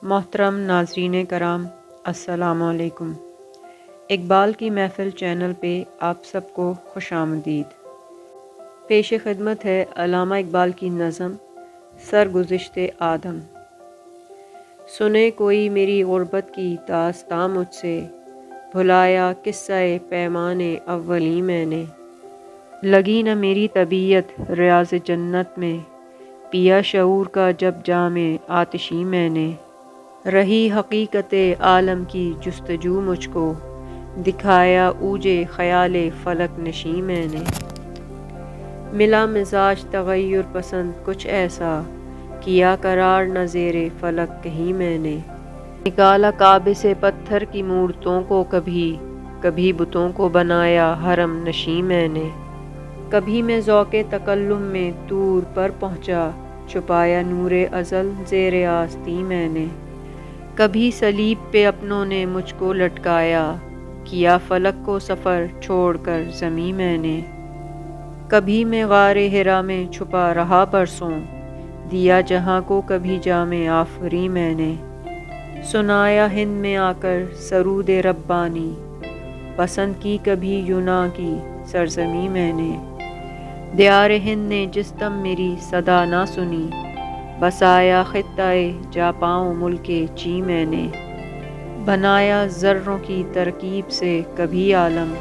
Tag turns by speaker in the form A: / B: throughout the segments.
A: محترم ناظرین کرام، السلام علیکم۔ اقبال کی محفل چینل پہ آپ سب کو خوش آمدید۔ پیش خدمت ہے علامہ اقبال کی نظم سرگزشت آدم۔ سنے کوئی میری غربت کی داستاں مجھ سے، بھلایا قصہ پیمان اولی میں نے۔ لگی نہ میری طبیعت ریاض جنت میں، پیا شعور کا جب جام آتشی میں نے۔ رہی حقیقت عالم کی جستجو مجھ کو، دکھایا اوج خیال فلک نشیں میں نے۔ ملا مزاج تغیر پسند کچھ ایسا، کیا قرار نہ زیر فلک کہیں میں نے۔ نکالا کعبے سے پتھر کی مورتوں کو کبھی، کبھی بتوں کو بنایا حرم نشیں میں نے۔ کبھی میں ذوق تکلم میں طور پر پہنچا، چھپایا نور ازل زیر آستیں میں نے۔ کبھی صلیب پہ اپنوں نے مجھ کو لٹکایا، کیا فلک کو سفر چھوڑ کر زمیں میں نے۔ کبھی میں غار حرا میں چھپا رہا برسوں، دیا جہاں کو کبھی جام آفری میں نے۔ سنایا ہند میں آ کر سرود ربانی، پسند کی کبھی یوناں کی سرزمیں میں نے۔ دیار ہند نے جس دم میری صدا نہ سنی، بسایا خطہ جاپاؤں ملک چین میں نے۔ بنایا ذروں کی ترکیب سے کبھی عالم،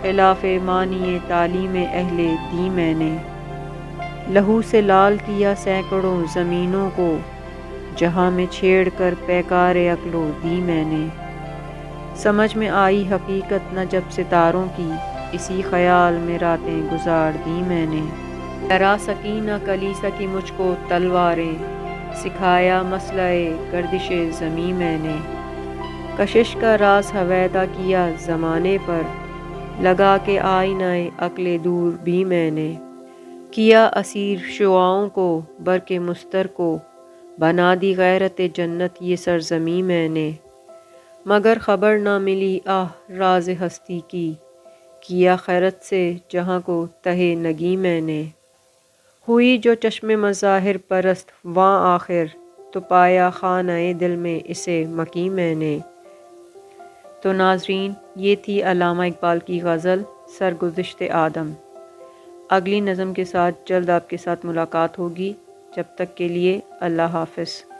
A: خلاف معنی تعلیم اہل دین میں نے۔ لہو سے لال کیا سینکڑوں زمینوں کو، جہاں میں چھیڑ کر پیکار عقل و دین میں نے۔ سمجھ میں آئی حقیقت نہ جب ستاروں کی، اسی خیال میں راتیں گزار دی میں نے۔ ڈرا سکی نہ کلیسا کی مجھ کو تلواریں، سکھایا مسئلہ گردش زمیں میں نے۔ کشش کا راز ہویدا کیا زمانے پر، لگا کے آئینہ عقل دور بھی میں نے۔ کیا اسیر شعاعوں کو برق مستر کو، بنا دی غیرت جنت یہ سرزمیں میں نے۔ مگر خبر نہ ملی آہ راز ہستی کی، کیا خیرت سے جہاں کو تہہ نگیں میں نے۔ ہوئی جو چشم مظاہر پرست واں آخر، تو پایا خانہ دل میں اسے مکیں میں نے۔ تو ناظرین، یہ تھی علامہ اقبال کی غزل سرگزشت آدم۔ اگلی نظم کے ساتھ جلد آپ کے ساتھ ملاقات ہوگی۔ جب تک کے لیے اللہ حافظ۔